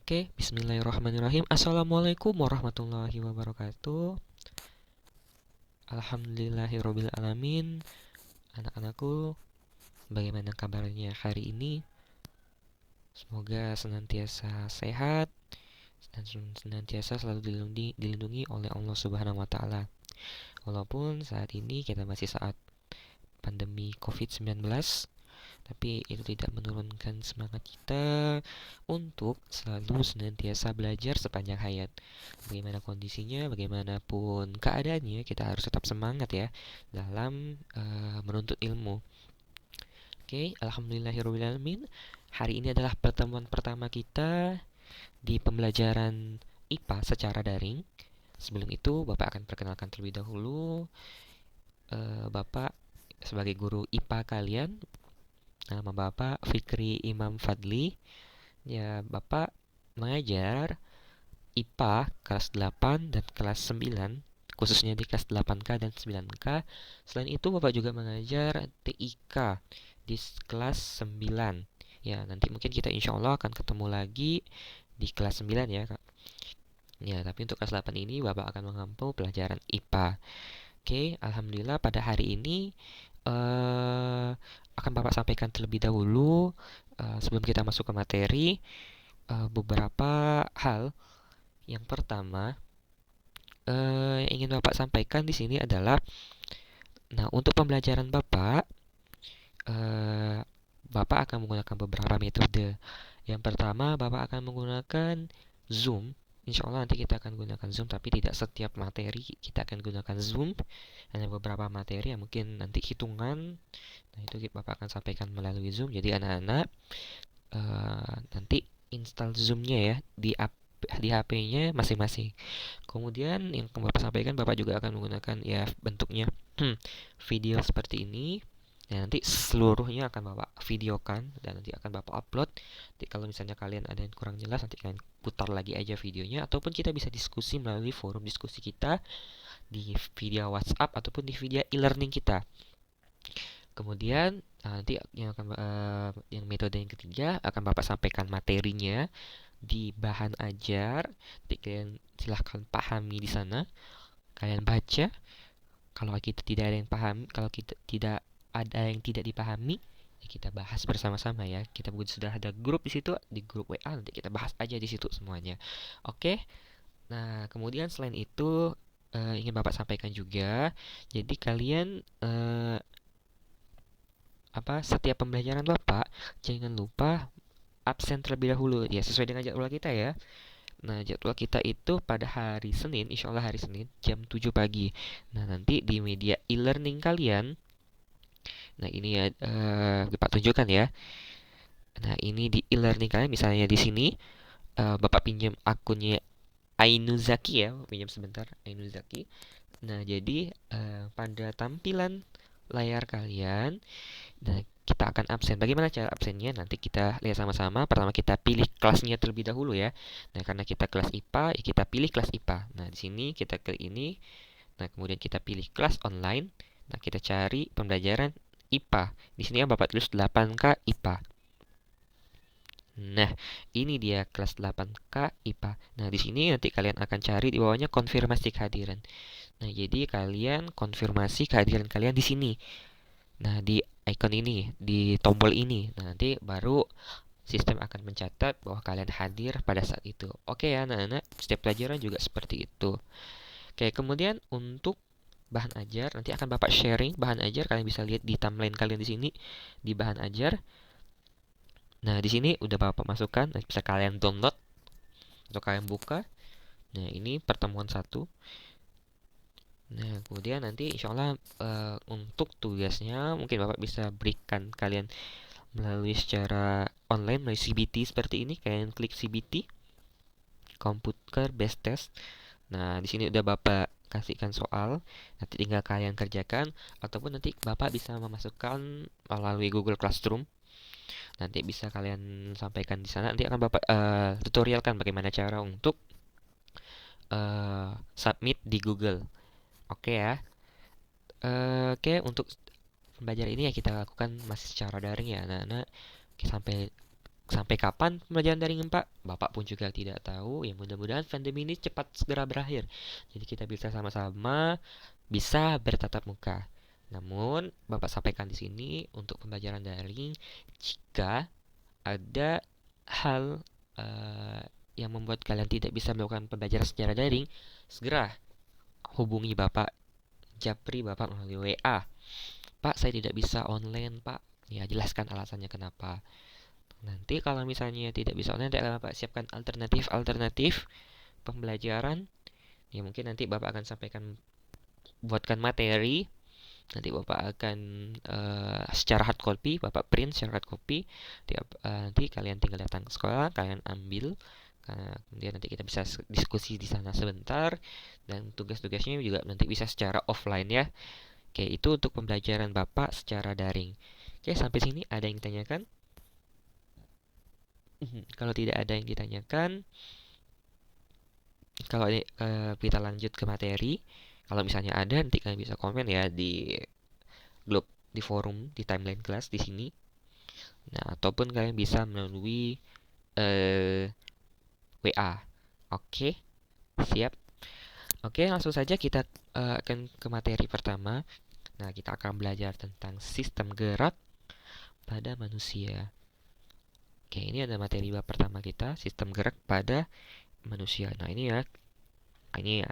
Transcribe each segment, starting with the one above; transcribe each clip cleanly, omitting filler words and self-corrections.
Oke, bismillahirrahmanirrahim. Assalamualaikum warahmatullahi wabarakatuh. Alhamdulillahirrabbilalamin. Anak-anakku, bagaimana kabarnya hari ini? Semoga senantiasa sehat dan senantiasa selalu dilindungi oleh Allah Subhanahu wa Ta'ala. Walaupun saat ini kita masih saat pandemi COVID-19, tapi itu tidak menurunkan semangat kita untuk selalu senantiasa belajar sepanjang hayat. Bagaimana kondisinya, bagaimanapun keadaannya, kita harus tetap semangat ya dalam menuntut ilmu. Oke, alhamdulillahirobbilalamin. Hari ini adalah pertemuan pertama kita di pembelajaran IPA secara daring. Sebelum itu, Bapak akan perkenalkan terlebih dahulu. Bapak sebagai guru IPA kalian. Nama Bapak Fikri Imam Fadli. Ya, Bapak mengajar IPA kelas 8 dan kelas 9, khususnya di kelas 8K dan 9K. Selain itu, Bapak juga mengajar TIK di kelas 9. Ya, nanti mungkin kita insya Allah akan ketemu lagi di kelas 9 ya, Kak. Ya, tapi untuk kelas 8 ini Bapak akan mengampu pelajaran IPA. Oke, alhamdulillah pada hari ini akan Bapak sampaikan terlebih dahulu sebelum kita masuk ke materi beberapa hal. Yang pertama, yang ingin Bapak sampaikan di sini adalah, nah untuk pembelajaran Bapak, Bapak akan menggunakan beberapa metode. Yang pertama, Bapak akan menggunakan Zoom. Insya Allah nanti kita akan gunakan Zoom, tapi tidak setiap materi kita akan gunakan Zoom. Hanya beberapa materi yang mungkin nanti hitungan. Nah, itu Bapak akan sampaikan melalui Zoom. Jadi anak-anak nanti install Zoom-nya ya di HP-nya masing-masing. Kemudian yang Bapak sampaikan, Bapak juga akan menggunakan ya bentuknya video seperti ini. Ya, nanti seluruhnya akan Bapak videokan dan nanti akan Bapak upload. Jadi kalau misalnya kalian ada yang kurang jelas, nanti kalian putar lagi aja videonya, ataupun kita bisa diskusi melalui forum diskusi kita di video WhatsApp ataupun di video e-learning kita. Kemudian nanti yang metode yang ketiga akan Bapak sampaikan materinya di bahan ajar. Nanti kalian silahkan pahami di sana. Kalian baca. Kalau kita tidak ada yang paham, kalau kita tidak ada yang tidak dipahami, ya kita bahas bersama-sama ya. Kita sudah ada grup di situ, di grup WA, nanti kita bahas aja di situ semuanya. Oke. Nah, kemudian selain itu ingin Bapak sampaikan juga, jadi kalian setiap pembelajaran Bapak jangan lupa absen terlebih dahulu ya, sesuai dengan jadwal kita ya. Nah, jadwal kita itu pada hari Senin, insya Allah hari Senin jam 7 pagi. Nah, nanti di media e-learning kalian, nah ini ya Bapak tunjukkan ya. Nah, ini di e-learning kalian, misalnya di sini Bapak pinjam akunnya Ainuzaki ya, pinjam sebentar Ainuzaki. Nah, jadi pada tampilan layar kalian, nah kita akan absen. Bagaimana cara absennya? Nanti kita lihat sama-sama. Pertama kita pilih kelasnya terlebih dahulu ya. Nah, karena kita kelas IPA, ya kita pilih kelas IPA. Nah, di sini kita klik ini. Nah, kemudian kita pilih kelas online. Nah, kita cari pembelajaran IPA. Di sini ya Bapak tulis 8K IPA. Nah, ini dia kelas 8K IPA. Nah, di sini nanti kalian akan cari di bawahnya konfirmasi kehadiran. Nah, jadi kalian konfirmasi kehadiran kalian di sini. Nah, di icon ini, di tombol ini. Nah, nanti baru sistem akan mencatat bahwa kalian hadir pada saat itu. Oke ya, anak-anak, setiap pelajaran juga seperti itu. Oke, kemudian untuk bahan ajar, nanti akan Bapak sharing bahan ajar. Kalian bisa lihat di timeline kalian di sini, di bahan ajar. Nah, di sini udah Bapak masukkan, bisa kalian download atau kalian buka. Nah, ini pertemuan 1. Nah, kemudian nanti insya Allah untuk tugasnya mungkin Bapak bisa berikan kalian melalui secara online, melalui CBT seperti ini. Kalian klik CBT, Computer Based Test. Nah, di sini udah Bapak kasihkan soal, nanti tinggal kalian kerjakan, ataupun nanti Bapak bisa memasukkan melalui Google Classroom. Nanti bisa kalian sampaikan di sana. Nanti akan Bapak tutorialkan bagaimana cara untuk submit di Google. Oke ya. Oke, untuk pembelajaran ini ya kita lakukan masih secara daring ya anak-anak. Oke, sampai sampai kapan pembelajaran daring Pak? Bapak pun juga tidak tahu. Ya mudah-mudahan pandemi ini cepat segera berakhir. Jadi kita bisa sama-sama bisa bertatap muka. Namun, Bapak sampaikan di sini untuk pembelajaran daring, jika ada hal yang membuat kalian tidak bisa melakukan pembelajaran secara daring, segera hubungi Bapak Japri Bapak melalui WA. Pak, saya tidak bisa online, Pak. Ya, jelaskan alasannya kenapa. Nanti kalau misalnya tidak bisa online, nanti Bapak siapkan alternatif pembelajaran. Ya, mungkin nanti Bapak akan sampaikan, buatkan materi. Nanti Bapak akan secara hard copy, Bapak print secara hard copy. Nanti kalian tinggal datang ke sekolah, kalian ambil. Kemudian nanti kita bisa diskusi di sana sebentar. Dan tugas-tugasnya juga nanti bisa secara offline ya. Oke, itu untuk pembelajaran Bapak secara daring. Oke, sampai sini ada yang ditanyakan? Kalau tidak ada yang ditanyakan, kalau kita lanjut ke materi. Kalau misalnya ada, nanti kalian bisa komen ya di grup, di forum, di timeline kelas di sini. Nah, ataupun kalian bisa melalui WA. Oke, siap. Oke, langsung saja kita akan ke materi pertama. Nah, kita akan belajar tentang sistem gerak pada manusia. Oke, ini ada materi bab pertama kita, sistem gerak pada manusia. Nah, ini ya, ini ya,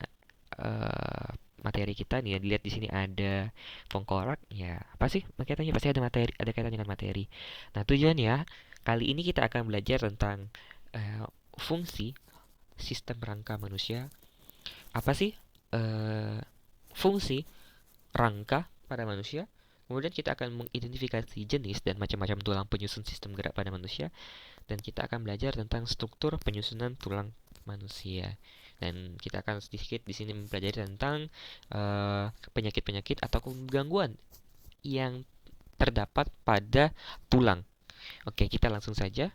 materi kita nih ya, dilihat di sini ada tengkorak. Ya, apa sih kaitannya? Pasti ada materi, ada kaitannya dengan materi. Nah, tujuannya kali ini kita akan belajar tentang fungsi sistem rangka manusia. Apa sih fungsi rangka pada manusia? Kemudian kita akan mengidentifikasi jenis dan macam-macam tulang penyusun sistem gerak pada manusia. Dan kita akan belajar tentang struktur penyusunan tulang manusia. Dan kita akan sedikit di sini mempelajari tentang penyakit-penyakit atau gangguan yang terdapat pada tulang. Oke, kita langsung saja.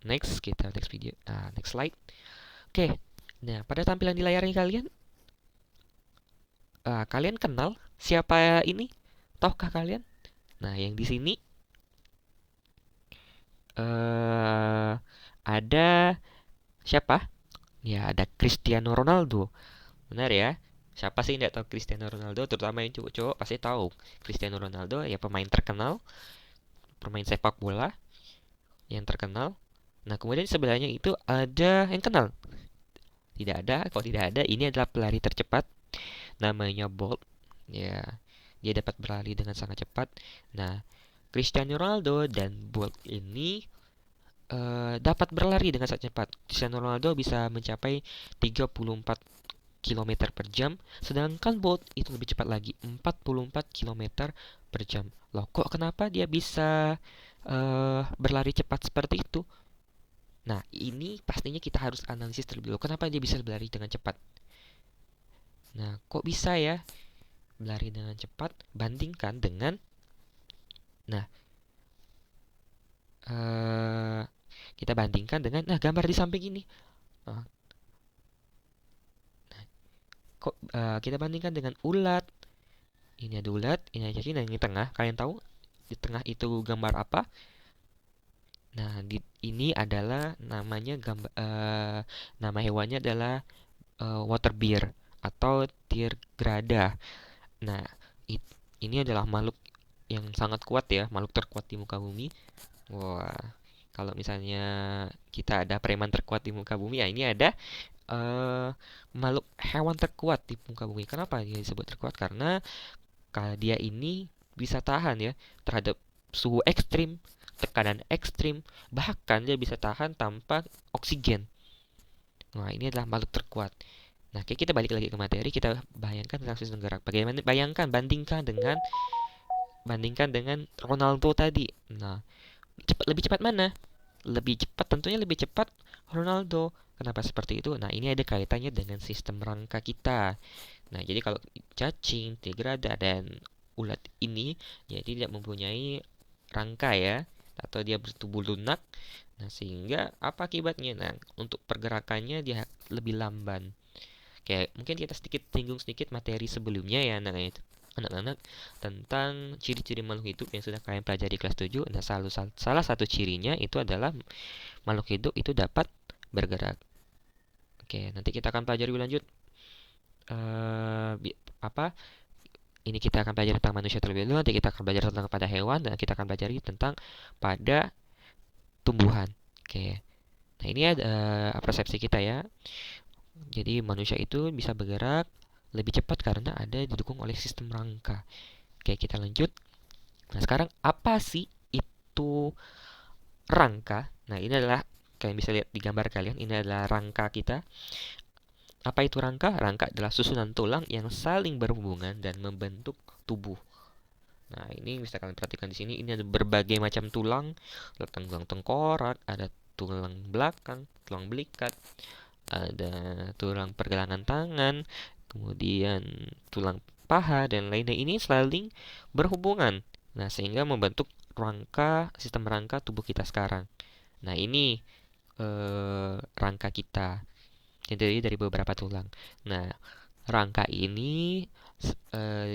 Next video. Next slide. Oke, nah pada tampilan di layar ini kalian kenal siapa ini? Tahukah kalian? Nah, yang di sini ada siapa? Ya, ada Cristiano Ronaldo. Benar ya? Siapa sih yang tidak tahu Cristiano Ronaldo? Terutama yang cowok-cowok pasti tahu. Cristiano Ronaldo ya pemain terkenal, pemain sepak bola yang terkenal. Nah, kemudian sebelahnya itu ada yang kenal? Tidak ada. Kalau tidak ada, ini adalah pelari tercepat. Namanya Bolt. Ya, dia dapat berlari dengan sangat cepat. Nah, Cristiano Ronaldo dan Bolt ini dapat berlari dengan sangat cepat. Cristiano Ronaldo bisa mencapai 34 km per jam, sedangkan Bolt itu lebih cepat lagi, 44 km per jam. Loh, kok kenapa dia bisa berlari cepat seperti itu? Nah, ini pastinya kita harus analisis terlebih dahulu. Kenapa dia bisa berlari dengan cepat? Nah, kok bisa ya berlari dengan cepat bandingkan dengan, nah, kita bandingkan dengan, nah, gambar di samping ini. Nah, kok kita bandingkan dengan ulat. Ini ada ulat, ini ada cacing, dan ini tengah. Kalian tahu di tengah itu gambar apa? Nah, ini adalah namanya nama hewannya adalah water bear atau tirgrada. Nah, ini adalah makhluk yang sangat kuat ya, makhluk terkuat di muka bumi. Wah, kalau misalnya kita ada preman terkuat di muka bumi, ya ini ada makhluk hewan terkuat di muka bumi. Kenapa dia disebut terkuat? Karena dia ini bisa tahan ya terhadap suhu ekstrim, tekanan ekstrim, bahkan dia bisa tahan tanpa oksigen. Nah, ini adalah makhluk terkuat. Nah, kita balik lagi ke materi, kita bayangkan tentang sistem gerak. Bagaimana bandingkan dengan Ronaldo tadi. Nah, lebih cepat mana? Lebih cepat, tentunya lebih cepat Ronaldo. Kenapa seperti itu? Nah, ini ada kaitannya dengan sistem rangka kita. Nah, jadi kalau cacing, tigrada, dan ulat ini ya tidak mempunyai rangka ya, atau dia bertubuh lunak. Nah, sehingga apa akibatnya? Nah, untuk pergerakannya dia lebih lamban. Kayak mungkin kita sedikit singgung sedikit materi sebelumnya ya, nah itu. anak-anak tentang ciri-ciri makhluk hidup yang sudah kalian pelajari kelas 7. Nah, salah satu cirinya itu adalah makhluk hidup itu dapat bergerak. Oke, nanti kita akan pelajari lebih lanjut eh apa? Ini kita akan pelajari tentang manusia terlebih dahulu, nanti kita akan belajar tentang pada hewan, dan kita akan pelajari tentang pada tumbuhan. Oke. Nah, ini ada persepsi kita ya. Jadi manusia itu bisa bergerak lebih cepat karena ada didukung oleh sistem rangka. Oke, kita lanjut. Nah, sekarang apa sih itu rangka? Nah, ini adalah kalian bisa lihat di gambar kalian, ini adalah rangka kita. Apa itu rangka? Rangka adalah susunan tulang yang saling berhubungan dan membentuk tubuh. Nah, ini bisa kalian perhatikan di sini. Ini ada berbagai macam tulang. Ada tulang tengkorak, ada tulang belakang, tulang belikat, ada tulang pergelangan tangan, kemudian tulang paha dan lainnya. Ini saling berhubungan. Nah, sehingga membentuk sistem rangka tubuh kita sekarang. Nah, ini rangka kita yang terdiri dari beberapa tulang. Nah, rangka ini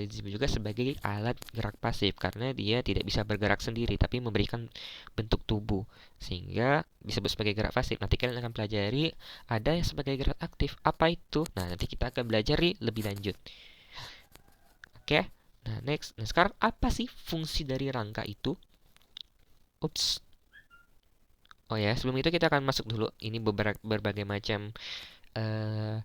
disebut juga sebagai alat gerak pasif karena dia tidak bisa bergerak sendiri tapi memberikan bentuk tubuh sehingga disebut sebagai gerak pasif. Nanti kalian akan pelajari ada yang sebagai gerak aktif. Apa itu? Nah, nanti kita akan pelajari lebih lanjut. Oke. Nah, next. Nah, sekarang apa sih fungsi dari rangka itu? Ups. Oh ya, sebelum itu kita akan masuk dulu. Ini berbagai macam eh,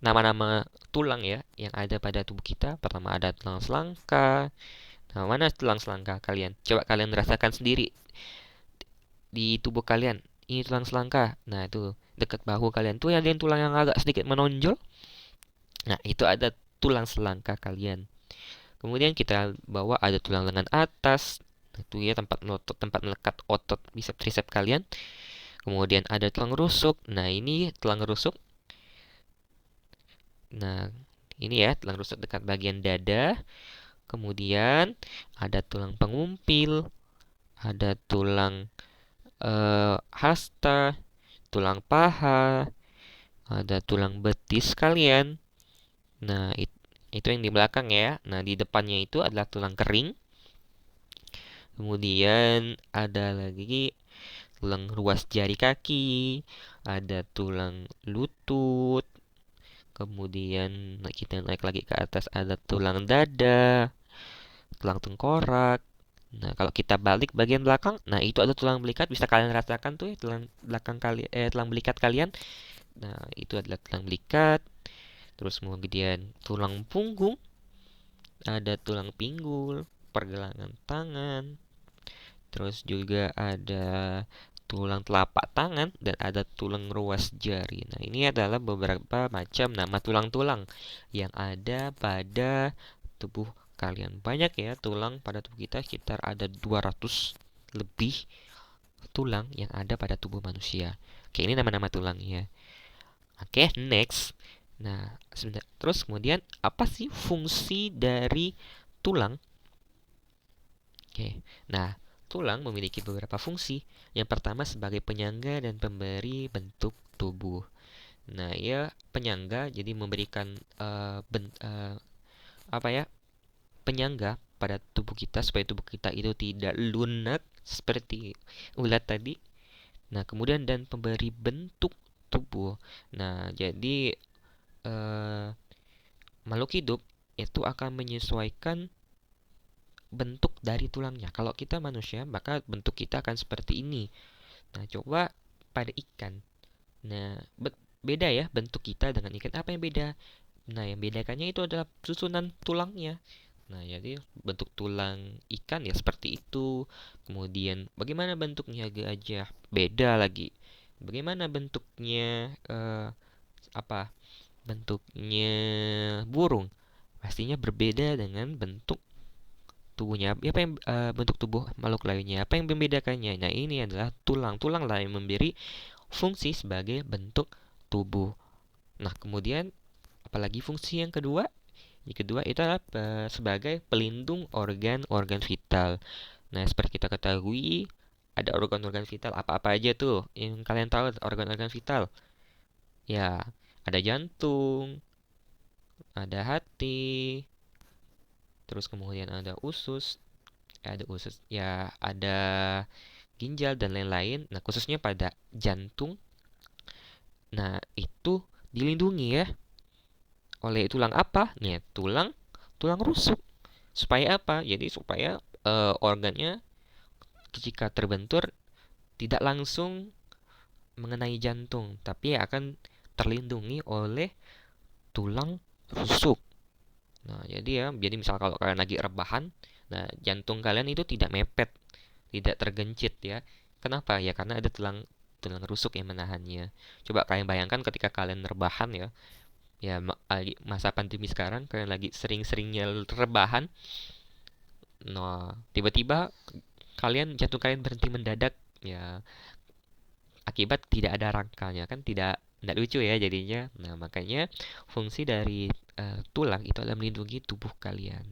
nama-nama tulang ya yang ada pada tubuh kita. Pertama ada tulang selangka. Nah, mana tulang selangka kalian? Coba kalian rasakan sendiri di tubuh kalian. Ini tulang selangka. Nah, itu dekat bahu kalian tuh ada yang tulang yang agak sedikit menonjol. Nah, itu ada tulang selangka kalian. Kemudian kita bawa ada tulang lengan atas. Nah, itu ya tempat melekat otot bisep tricep kalian. Kemudian ada tulang rusuk. Nah, ini tulang rusuk. Nah, ini ya tulang rusuk dekat bagian dada. Kemudian ada tulang pengumpil, ada tulang hasta, tulang paha, ada tulang betis kalian. Nah, itu yang di belakang ya. Nah, di depannya itu adalah tulang kering. Kemudian ada lagi tulang ruas jari kaki, ada tulang lutut. Kemudian kita naik lagi ke atas ada tulang dada, tulang tengkorak. Nah, kalau kita balik bagian belakang, nah itu ada tulang belikat, bisa kalian rasakan tuh ya tulang belakang tulang belikat kalian. Nah, itu adalah tulang belikat. Terus kemudian tulang punggung, ada tulang pinggul, pergelangan tangan. Terus juga ada tulang telapak tangan dan ada tulang ruas jari. Nah, ini adalah beberapa macam nama tulang-tulang yang ada pada tubuh kalian. Banyak ya tulang pada tubuh kita, sekitar ada 200 lebih tulang yang ada pada tubuh manusia. Oke, ini nama-nama tulangnya. Oke, next. Nah, terus kemudian apa sih fungsi dari tulang? Oke. Nah, tulang memiliki beberapa fungsi. Yang pertama sebagai penyangga dan pemberi bentuk tubuh. Nah, ia penyangga jadi memberikan apa ya? Penyangga pada tubuh kita supaya tubuh kita itu tidak lunak seperti ulat tadi. Nah, kemudian dan pemberi bentuk tubuh. Nah, jadi eh, makhluk hidup itu akan menyesuaikan bentuk dari tulangnya. Kalau kita manusia, maka bentuk kita akan seperti ini. Nah, coba pada ikan. Nah, beda ya bentuk kita dengan ikan. Apa yang beda? Nah, yang bedakannya itu adalah susunan tulangnya. Nah, jadi bentuk tulang ikan ya seperti itu. Kemudian bagaimana bentuknya gajah? Beda lagi. Bagaimana bentuknya apa? Bentuknya burung? Pastinya berbeda dengan bentuk tubuhnya. Apa yang bentuk tubuh makhluk lainnya? Apa yang membedakannya? Nah, ini adalah tulang. Tulang lah yang memberi fungsi sebagai bentuk tubuh. Nah, kemudian apalagi fungsi yang kedua? Yang kedua itu adalah sebagai pelindung organ-organ vital. Nah, seperti kita ketahui, ada organ-organ vital apa-apa aja tuh yang kalian tahu organ-organ vital. Ya, ada jantung, ada hati, terus kemudian ada usus, ya ada ginjal dan lain-lain. Nah, khususnya pada jantung. Nah, itu dilindungi ya oleh tulang apa? Nih, tulang tulang rusuk. Supaya apa? Jadi supaya organnya jika terbentur tidak langsung mengenai jantung, tapi akan terlindungi oleh tulang rusuk. Nah, jadi misal kalau kalian lagi rebahan, nah jantung kalian itu tidak mepet, tidak tergencit ya. Kenapa? Ya karena ada tulang tulang rusuk yang menahannya. Coba kalian bayangkan ketika kalian rebahan ya, masa pandemi sekarang kalian lagi sering-seringnya rebahan, nah tiba-tiba jantung kalian berhenti mendadak, ya akibat tidak ada rangkanya kan tidak lucu ya jadinya. Nah, makanya fungsi dari tulang itu adalah melindungi tubuh kalian.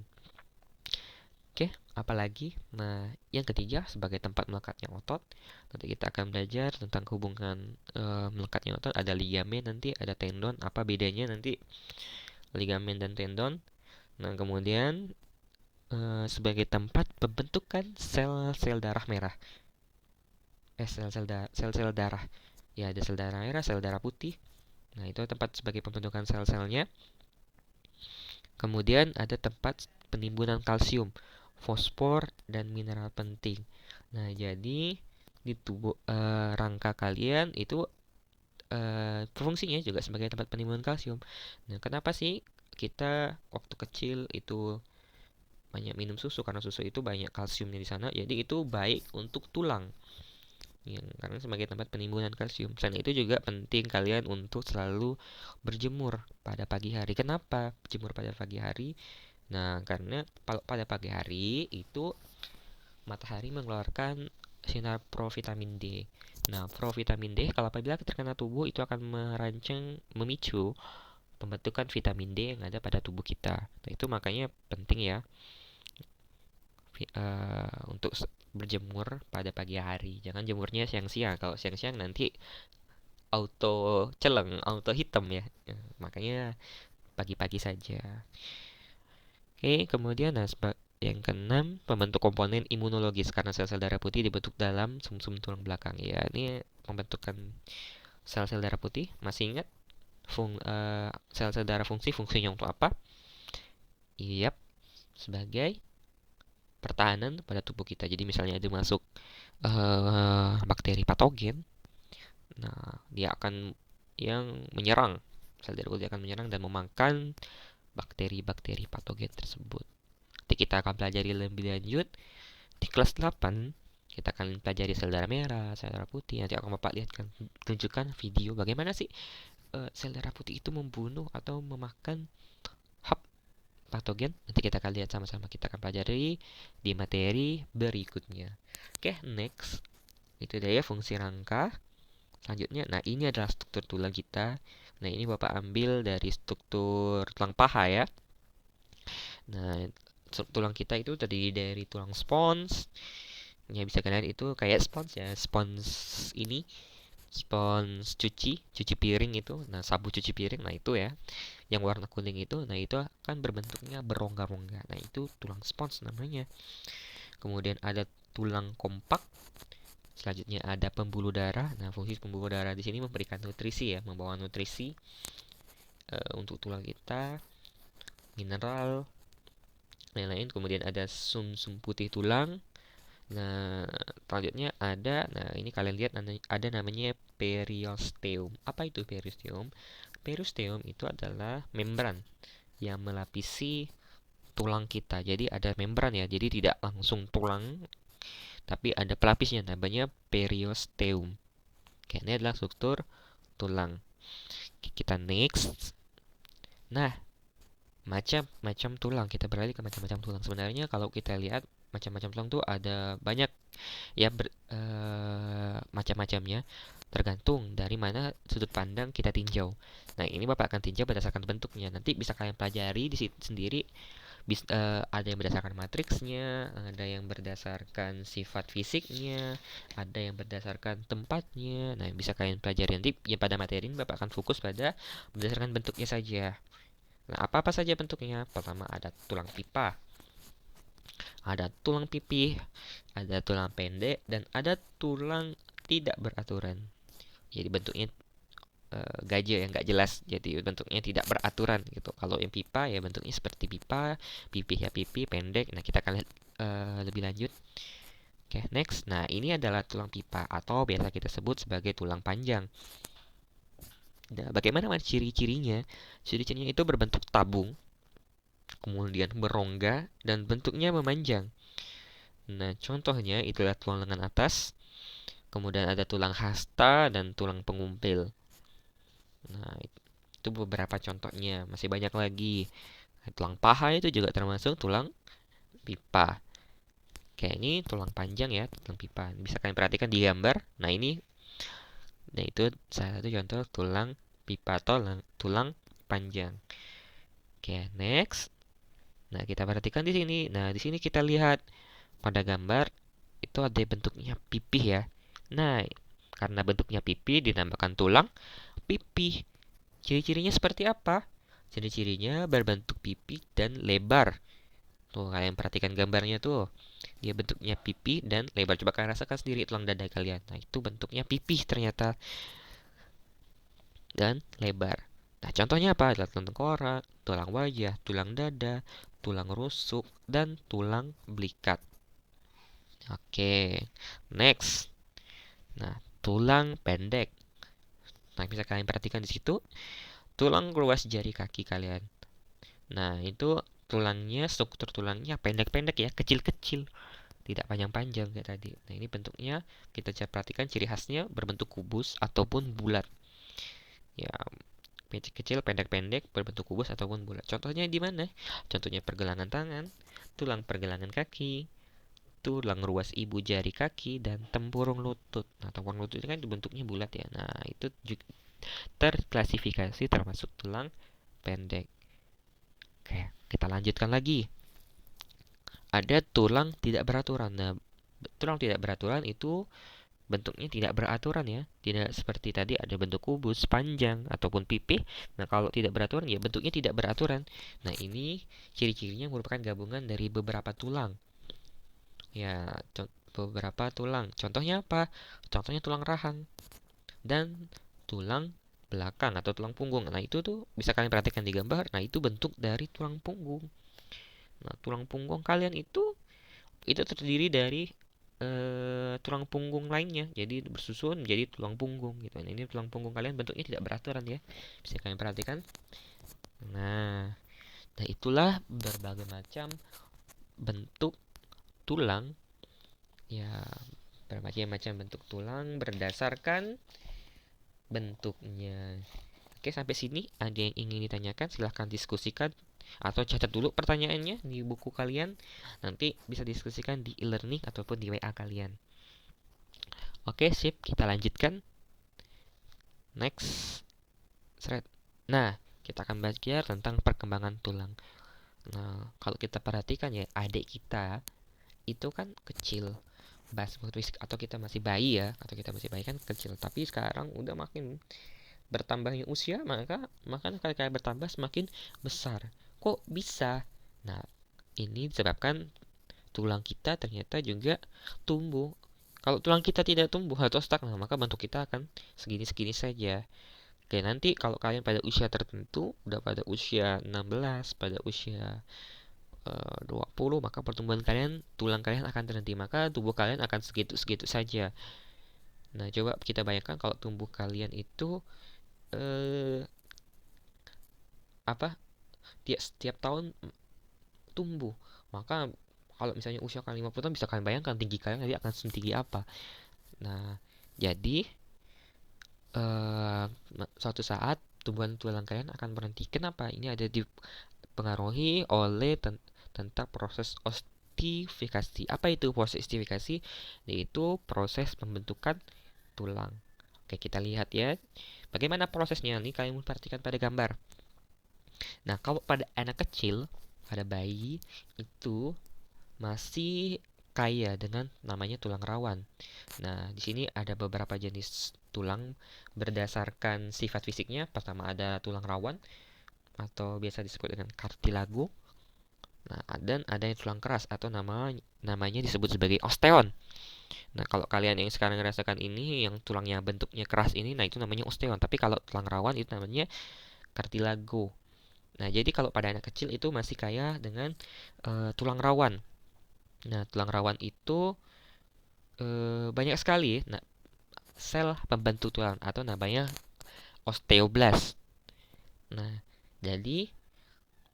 Oke, apalagi? Nah, yang ketiga sebagai tempat melekatnya otot. Nanti kita akan belajar tentang hubungan melekatnya otot. Ada ligamen, nanti ada tendon. Apa bedanya nanti ligamen dan tendon? Nah, kemudian sebagai tempat pembentukan sel-sel darah merah. Sel-sel darah. Ya, ada sel darah merah, sel darah putih. Nah, itu tempat sebagai pembentukan sel-selnya. Kemudian ada tempat penimbunan kalsium, fosfor, dan mineral penting. Nah, jadi di tubuh rangka kalian itu fungsinya juga sebagai tempat penimbunan kalsium. Nah, kenapa sih kita waktu kecil itu banyak minum susu? Karena susu itu banyak kalsiumnya di sana. Jadi itu baik untuk tulang. Karena sebagai tempat penimbunan kalsium. Selain itu juga penting kalian untuk selalu berjemur pada pagi hari. Kenapa berjemur pada pagi hari? Nah, karena pada pagi hari itu matahari mengeluarkan sinar provitamin D. Nah, provitamin D kalau apabila terkena tubuh itu akan memicu pembentukan vitamin D yang ada pada tubuh kita. Nah, itu makanya penting ya untuk berjemur pada pagi hari. Jangan jemurnya siang-siang. Kalau siang-siang nanti auto celeng, auto hitam ya. Makanya pagi-pagi saja. Oke, kemudian yang keenam, pembentuk komponen imunologis karena sel-sel darah putih dibentuk dalam sumsum tulang belakang. Ya, ini pembentukan sel-sel darah putih. Masih ingat sel-sel darah fungsinya untuk apa? Yap, sebagai pertahanan pada tubuh kita. Jadi misalnya ada masuk bakteri patogen, nah dia akan yang menyerang sel darah putih akan menyerang dan memakan bakteri-bakteri patogen tersebut. Nanti kita akan pelajari lebih lanjut di kelas 8. Kita akan pelajari sel darah merah, sel darah putih. Nanti akan Bapak tunjukkan video bagaimana sih sel darah putih itu membunuh atau memakan patogen. Nanti kita akan lihat sama-sama, kita akan pelajari di materi berikutnya. Oke, next. Itu dia fungsi rangka. Selanjutnya, nah ini adalah struktur tulang kita. Nah, ini Bapak ambil dari struktur tulang paha ya. Nah, tulang kita itu terdiri dari tulang spons. Ya, bisa kalian itu kayak spons ya. Spons ini, spons cuci piring itu. Nah, sabu cuci piring, nah itu ya. Yang warna kuning itu, nah itu akan berbentuknya berongga-rongga. Nah, itu tulang spons namanya. Kemudian ada tulang kompak. Selanjutnya ada pembuluh darah. Nah, fungsi pembuluh darah di sini memberikan nutrisi ya, membawa nutrisi untuk tulang kita, mineral, lain-lain. Kemudian ada sumsum putih tulang. Nah, selanjutnya nah ini kalian lihat ada namanya periosteum. Apa itu periosteum? Periosteum itu adalah membran yang melapisi tulang kita. Jadi ada membran ya, jadi tidak langsung tulang, tapi ada pelapisnya namanya periosteum. Oke, ini adalah struktur tulang. Kita next. Nah, macam-macam tulang. Kita beralih ke macam-macam tulang. Sebenarnya kalau kita lihat macam-macam tulang tuh ada banyak ya macam-macamnya, tergantung dari mana sudut pandang kita tinjau. Nah, ini Bapak akan tinjau berdasarkan bentuknya. Nanti bisa kalian pelajari di situ sendiri. Ada yang berdasarkan matriksnya, ada yang berdasarkan sifat fisiknya, ada yang berdasarkan tempatnya. Nah, bisa kalian pelajari nanti. Ya, pada materi ini Bapak akan fokus pada berdasarkan bentuknya saja. Nah, apa-apa saja bentuknya? Pertama ada tulang pipa. Ada tulang pipih, ada tulang pendek, dan ada tulang tidak beraturan. Jadi bentuknya gajah yang nggak jelas, jadi bentuknya tidak beraturan gitu. Kalau yang pipa ya bentuknya seperti pipa, pipih ya pipi pendek. Nah, kita akan lihat lebih lanjut. Oke, next. Nah, ini adalah tulang pipa atau biasa kita sebut sebagai tulang panjang. Nah, bagaimana ciri-cirinya? Ciri-cirinya itu berbentuk tabung, kemudian berongga, dan bentuknya memanjang. Nah, contohnya itulah tulang lengan atas, kemudian ada tulang hasta dan tulang pengumpil. Nah, itu beberapa contohnya, masih banyak lagi. Tulang paha itu juga termasuk tulang pipa. Oke, ini tulang panjang ya, tulang pipa. Bisa kalian perhatikan di gambar. Nah itu salah satu contoh tulang pipa atau tulang panjang. Oke, next. Nah, kita perhatikan di sini. Nah, di sini kita lihat pada gambar itu ada bentuknya pipih ya. Nah, karena bentuknya pipih dinamakan tulang pipih. Ciri-cirinya seperti apa? Ciri-cirinya berbentuk pipih dan lebar. Tuh, kalian perhatikan gambarnya tuh. Dia bentuknya pipih dan lebar. Coba kalian rasakan sendiri tulang dada kalian. Nah, itu bentuknya pipih ternyata dan lebar. Nah, contohnya apa? Adalah tulang tengkorak, tulang wajah, tulang dada, tulang rusuk, dan tulang belikat. Oke, next. Nah, tulang pendek. Nah, bisa kalian perhatikan di situ, tulang ruas jari kaki kalian. Nah, itu tulangnya, struktur tulangnya pendek-pendek ya, kecil-kecil, tidak panjang-panjang kayak tadi. Nah, ini bentuknya kita bisa perhatikan ciri khasnya berbentuk kubus ataupun bulat. Ya, kecil, pendek-pendek, berbentuk kubus ataupun bulat. Contohnya di mana? Contohnya pergelangan tangan, tulang pergelangan kaki, tulang ruas ibu jari kaki, dan tempurung lutut. Nah, tempurung lutut itu kan bentuknya bulat ya. Nah, itu juga terklasifikasi termasuk tulang pendek. Oke, kita lanjutkan lagi. Ada tulang tidak beraturan. Nah, tulang tidak beraturan itu bentuknya tidak beraturan ya. Tidak seperti tadi ada bentuk kubus, panjang, ataupun pipih. Nah, kalau tidak beraturan ya bentuknya tidak beraturan. Nah, ini ciri-cirinya merupakan gabungan dari beberapa tulang. Ya, beberapa tulang. Contohnya apa? Contohnya tulang rahang dan tulang belakang atau tulang punggung. Nah, itu tuh bisa kalian perhatikan di gambar. Nah, itu bentuk dari tulang punggung. Nah, tulang punggung kalian itu terdiri dari tulang punggung lainnya. Jadi bersusun menjadi tulang punggung gitu. Nah, ini tulang punggung kalian bentuknya tidak beraturan ya. Bisa kalian perhatikan. Nah, nah itulah berbagai macam bentuk tulang ya, berbagai macam bentuk tulang berdasarkan bentuknya. Oke, sampai sini ada yang ingin ditanyakan? Silahkan diskusikan atau catat dulu pertanyaannya di buku kalian. Nanti bisa diskusikan di e-learning ataupun di WA kalian. Oke, sip. Kita lanjutkan. Next. Thread. Nah, kita akan belajar tentang perkembangan tulang. Nah, kalau kita perhatikan ya, adik kita itu kan kecil. Atau kita masih bayi ya, atau kita masih bayi kan kecil. Tapi sekarang udah makin bertambahnya usia, maka kali-kali bertambah semakin besar. Kok bisa? Nah, ini disebabkan tulang kita ternyata juga tumbuh. Kalau tulang kita tidak tumbuh atau stagnan, maka bentuk kita akan segini-segini saja. Oke, nanti kalau kalian pada usia tertentu, udah pada usia 16, pada usia 20, maka pertumbuhan kalian, tulang kalian akan terhenti. Maka tubuh kalian akan segitu-segitu saja. Nah, coba kita bayangkan kalau tubuh kalian itu eh, apa setiap tahun tumbuh, maka kalau misalnya usia kalian 50 tahun bisa kalian bayangkan tinggi kalian nanti akan setinggi apa. Nah, jadi eh, suatu saat tumbuhan tulang kalian akan berhenti. Kenapa? Ini ada dipengaruhi oleh tentang proses ossifikasi. Apa itu proses ossifikasi? Yaitu proses pembentukan tulang. Oke, kita lihat ya. Bagaimana prosesnya? Nih kalian perhatikan pada gambar. Nah, kalau pada anak kecil, pada bayi itu masih kaya dengan namanya tulang rawan. Nah, di sini ada beberapa jenis tulang berdasarkan sifat fisiknya. Pertama ada tulang rawan atau biasa disebut dengan kartilago. Nah, dan ada yang tulang keras atau namanya disebut sebagai osteon. Nah, kalau kalian yang sekarang merasakan ini, yang tulangnya bentuknya keras ini, nah itu namanya osteon. Tapi kalau tulang rawan itu namanya cartilago. Nah, jadi kalau pada anak kecil itu masih kaya dengan tulang rawan. Nah, tulang rawan itu banyak sekali. Nah, sel pembentuk tulang atau namanya osteoblast. Nah, jadi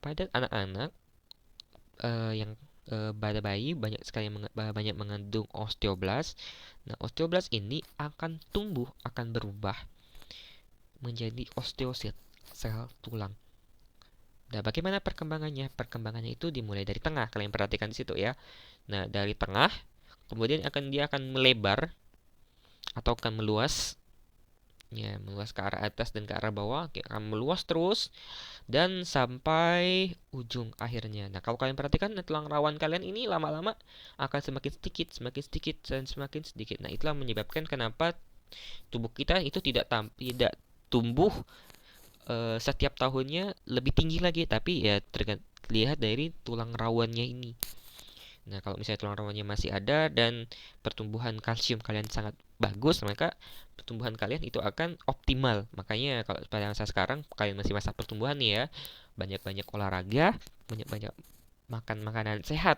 pada anak-anak yang pada bayi banyak sekali banyak mengandung osteoblast. Nah, osteoblast ini akan tumbuh, akan berubah menjadi osteosit, sel tulang. Nah, bagaimana perkembangannya? Perkembangannya itu dimulai dari tengah. Kalian perhatikan di situ ya. Nah, dari tengah, kemudian dia akan melebar atau akan meluas. Ya, meluas ke arah atas dan ke arah bawah, akan meluas terus dan sampai ujung akhirnya. Nah, kalau kalian perhatikan tulang rawan kalian ini lama-lama akan semakin sedikit dan semakin sedikit. Nah, itulah menyebabkan kenapa tubuh kita itu tidak tumbuh setiap tahunnya lebih tinggi lagi, tapi ya terlihat dari tulang rawannya ini. Nah, kalau misalnya tulang rawannya masih ada dan pertumbuhan kalsium kalian sangat bagus, maka pertumbuhan kalian itu akan optimal. Makanya kalau pada masa sekarang kalian masih masa pertumbuhan nih ya, banyak-banyak olahraga, banyak-banyak makan makanan sehat.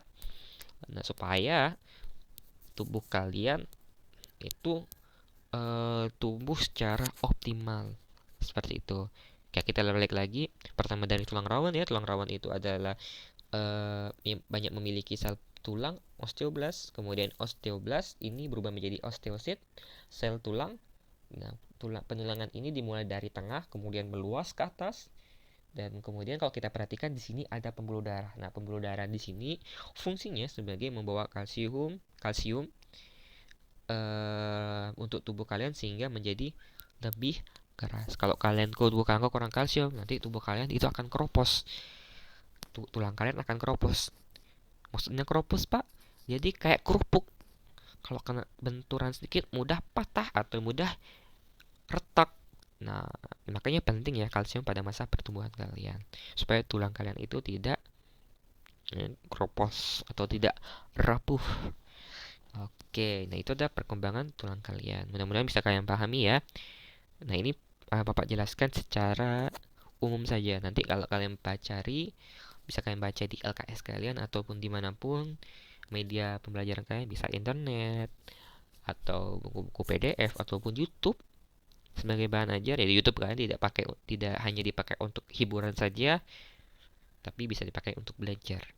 Nah, supaya tubuh kalian itu tumbuh secara optimal. Seperti itu. Kayak kita balik lagi, pertama dari tulang rawan ya, tulang rawan itu adalah banyak memiliki sel tulang osteoblast, kemudian osteoblast ini berubah menjadi osteosit, sel tulang. Nah, penulangan ini dimulai dari tengah, kemudian meluas ke atas, dan kemudian kalau kita perhatikan di sini ada pembuluh darah. Nah, pembuluh darah di sini fungsinya sebagai membawa kalsium untuk tubuh kalian sehingga menjadi lebih keras. Kalau tubuh kalian kurang kalsium, nanti tubuh kalian itu akan keropos. Tulang kalian akan keropos. Maksudnya keropos, Pak. Jadi kayak kerupuk. Kalau kena benturan sedikit mudah patah atau mudah retak. Nah, makanya penting ya kalsium pada masa pertumbuhan kalian supaya tulang kalian itu tidak keropos atau tidak rapuh. Oke, nah itu adalah perkembangan tulang kalian. Mudah-mudahan bisa kalian pahami ya. Nah, ini Bapak jelaskan secara umum saja. Nanti kalau kalian cari, bisa kalian baca di LKS kalian ataupun dimanapun media pembelajaran kalian, bisa internet atau buku-buku PDF ataupun YouTube sebagai bahan ajar. Ya di YouTube kalian tidak hanya dipakai untuk hiburan saja, tapi bisa dipakai untuk belajar.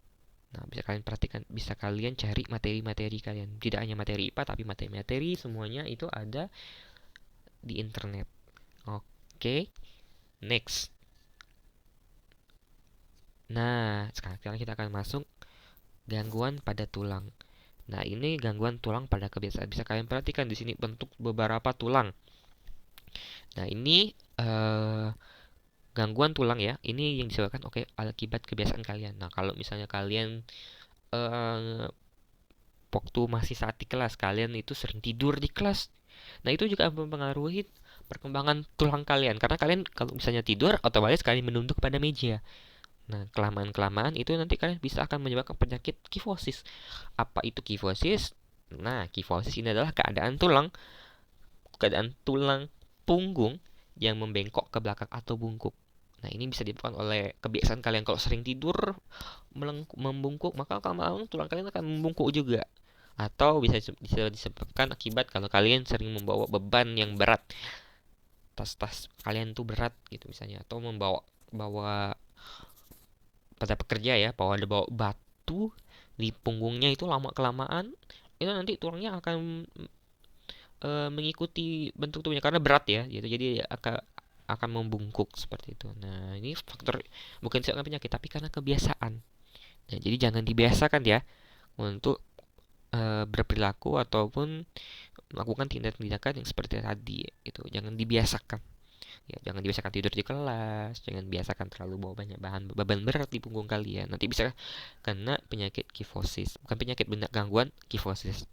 Nah, bisa kalian perhatikan, bisa kalian cari materi-materi kalian. Tidak hanya materi IPA, tapi materi-materi semuanya itu ada di internet. Oke, next. Nah, sekarang kita akan masuk gangguan pada tulang. Nah, ini gangguan tulang pada kebiasaan. Bisa kalian perhatikan di sini bentuk beberapa tulang. Nah, ini gangguan tulang ya. Ini yang disebabkan akibat kebiasaan kalian. Nah, kalau misalnya kalian eh, waktu masih saat di kelas, kalian itu sering tidur di kelas. Nah, itu juga mempengaruhi perkembangan tulang kalian. Karena kalian kalau misalnya tidur, otomatis kalian menunduk pada meja. Nah, kelamaan-kelamaan itu nanti kalian bisa akan menyebabkan penyakit kifosis. Apa itu kifosis? Nah, kifosis ini adalah keadaan tulang punggung yang membengkok ke belakang atau bungkuk. Nah, ini bisa disebabkan oleh kebiasaan kalian kalau sering tidur membungkuk, maka lama-lama tulang kalian akan membungkuk juga. Atau bisa disebabkan akibat kalau kalian sering membawa beban yang berat. Tas-tas kalian tuh berat gitu misalnya, atau bawa pada pekerja ya, bawa batu di punggungnya itu lama kelamaan itu nanti tulangnya akan mengikuti bentuk tubuhnya karena berat ya gitu, jadi akan membungkuk seperti itu. Nah, ini faktor bukan disebabkan penyakit tapi karena kebiasaan. Nah, jadi jangan dibiasakan ya untuk berperilaku ataupun melakukan tindakan-tindakan yang seperti tadi itu, jangan dibiasakan ya. Jangan dibiasakan tidur di kelas, jangan biasakan terlalu bawa banyak beban berat di punggung kalian, nanti bisa kena penyakit kifosis, bukan penyakit, benda gangguan kifosis.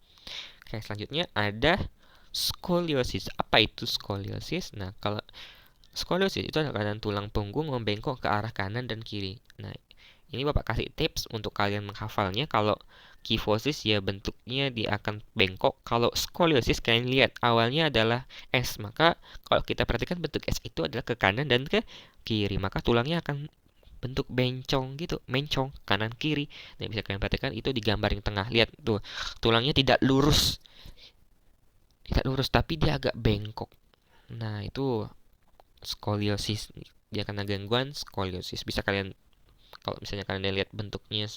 Oke, selanjutnya ada skoliosis. Apa itu skoliosis? Nah, kalau skoliosis itu adalah keadaan tulang punggung membengkok ke arah kanan dan kiri. Nah, Ini Bapak kasih tips untuk kalian menghafalnya. Kalau kifosis ya bentuknya dia akan bengkok. Kalau skoliosis kalian lihat awalnya adalah S. Maka kalau kita perhatikan bentuk S itu adalah ke kanan dan ke kiri. Maka tulangnya akan bentuk bencong gitu, mencong kanan kiri. Nah, bisa kalian perhatikan itu di gambar yang tengah. Lihat tuh, tulangnya tidak lurus. Tidak lurus tapi dia agak bengkok. Nah, itu skoliosis. Dia kena gangguan skoliosis. Bisa kalian kalau misalnya kalian lihat bentuknya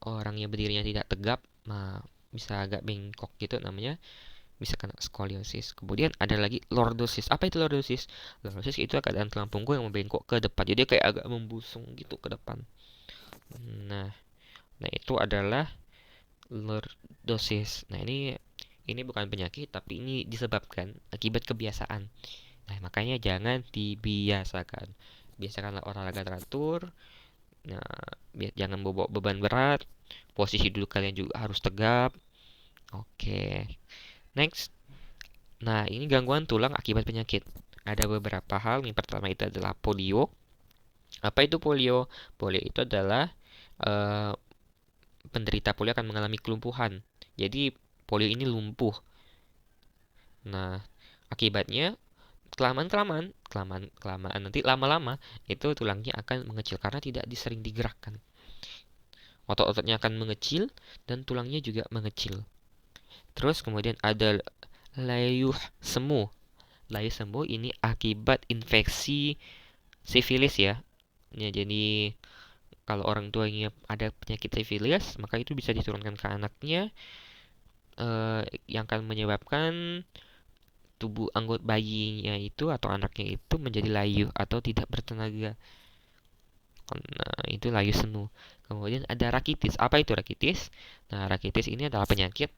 orangnya berdirinya tidak tegap, nah bisa agak bengkok gitu namanya, bisa kena skoliosis. Kemudian ada lagi lordosis. Apa itu lordosis? Lordosis itu keadaan tulang punggung yang membengkok ke depan. Jadi kayak agak membusung gitu ke depan. Nah, nah itu adalah lordosis. Nah, ini bukan penyakit tapi ini disebabkan akibat kebiasaan. Nah, makanya jangan dibiasakan. Biasakanlah olahraga teratur. Nah, jangan bawa beban berat. Posisi duduk kalian juga harus tegap. Oke. Next. Nah, ini gangguan tulang akibat penyakit. Ada beberapa hal. Yang pertama itu adalah polio. Apa itu polio? Polio itu adalah eh, penderita polio akan mengalami kelumpuhan. Jadi polio ini lumpuh. Nah, akibatnya kelamaan nanti lama-lama itu tulangnya akan mengecil karena tidak sering digerakkan. Otot-ototnya akan mengecil dan tulangnya juga mengecil. Terus kemudian ada layuh semu. Layuh semu ini akibat infeksi sifilis ya. Ya, jadi kalau orang tuanya ada penyakit sifilis, maka itu bisa diturunkan ke anaknya, yang akan menyebabkan tubuh anggota bayinya itu atau anaknya itu menjadi layu atau tidak bertenaga. Nah, itu layu semu. Kemudian ada rakitis. Apa itu rakitis? Nah, rakitis ini adalah penyakit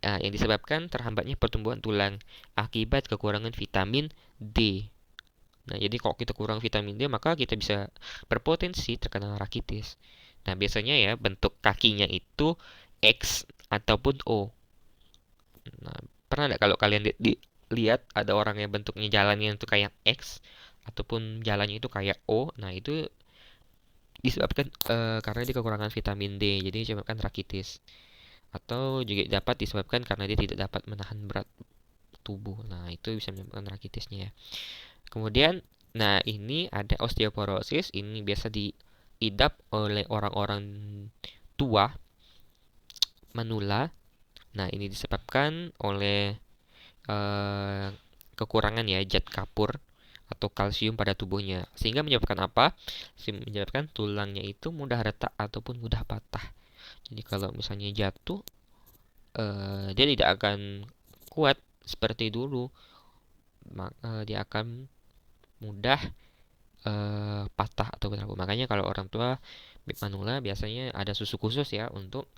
yang disebabkan terhambatnya pertumbuhan tulang akibat kekurangan vitamin D. Nah, jadi kalau kita kurang vitamin D, maka kita bisa berpotensi terkena rakitis. Nah, biasanya ya bentuk kakinya itu X ataupun O. Nah, pernah nggak kalau kalian lihat ada orang yang bentuknya jalannya itu kayak X ataupun jalannya itu kayak O? Nah, itu disebabkan karena dia kekurangan vitamin D, jadi disebabkan rakitis. Atau juga dapat disebabkan karena dia tidak dapat menahan berat tubuh. Nah, itu bisa menyebabkan rakitisnya ya. Kemudian, nah ini ada osteoporosis, ini biasa diidap oleh orang-orang tua, manula. Nah, ini disebabkan oleh eh, kekurangan ya zat kapur atau kalsium pada tubuhnya. Sehingga menyebabkan apa? Sehingga menyebabkan tulangnya itu mudah retak ataupun mudah patah. Jadi kalau misalnya jatuh, dia tidak akan kuat seperti dulu. Dia akan mudah patah atau rapuh. Makanya kalau orang tua manula biasanya ada susu khusus ya untuk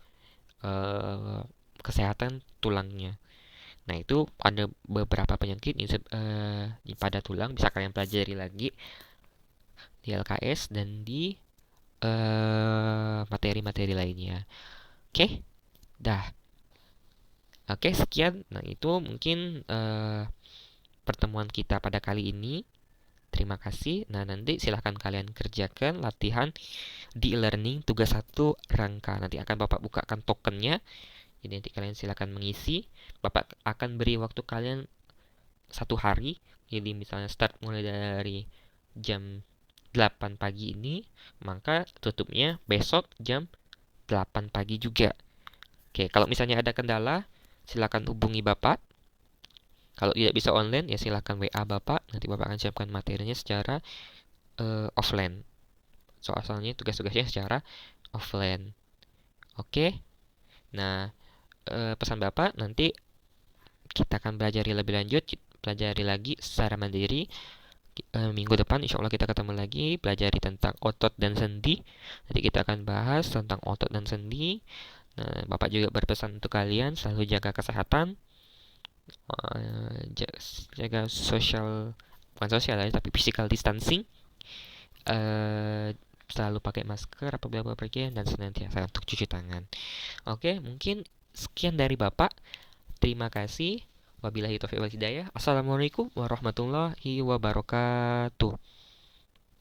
eh, kesehatan tulangnya. Nah, itu ada beberapa penyakit pada tulang bisa kalian pelajari lagi di LKS dan di materi-materi lainnya. Oke, dah. Oke, sekian. Nah, itu mungkin pertemuan kita pada kali ini. Terima kasih. Nah, nanti silahkan kalian kerjakan latihan di e-learning tugas 1 rangka. Nanti akan Bapak bukakan tokennya. Jadi nanti kalian silahkan mengisi. Bapak akan beri waktu kalian 1 hari. Jadi misalnya start mulai dari jam 8 pagi ini, maka tutupnya besok jam 8 pagi juga. Oke, kalau misalnya ada kendala, silahkan hubungi Bapak. Kalau tidak bisa online, ya silahkan WA Bapak. Nanti Bapak akan siapkan materinya secara offline. Soalnya tugas-tugasnya secara offline. Oke, nah pesan Bapak nanti kita akan belajar lebih lanjut, pelajari lagi secara mandiri. Minggu depan insya Allah kita ketemu lagi pelajari tentang otot dan sendi. Nanti kita akan bahas tentang otot dan sendi. Nah, Bapak juga berpesan untuk kalian selalu jaga kesehatan, jaga sosial, bukan sosial ya, tapi physical distancing. Selalu pakai masker apabila bepergian dan senantiasa untuk cuci tangan. Oke, mungkin sekian dari Bapak. Terima kasih. Wabillahi taufiq wal hidayah. Assalamualaikum warahmatullahi wabarakatuh.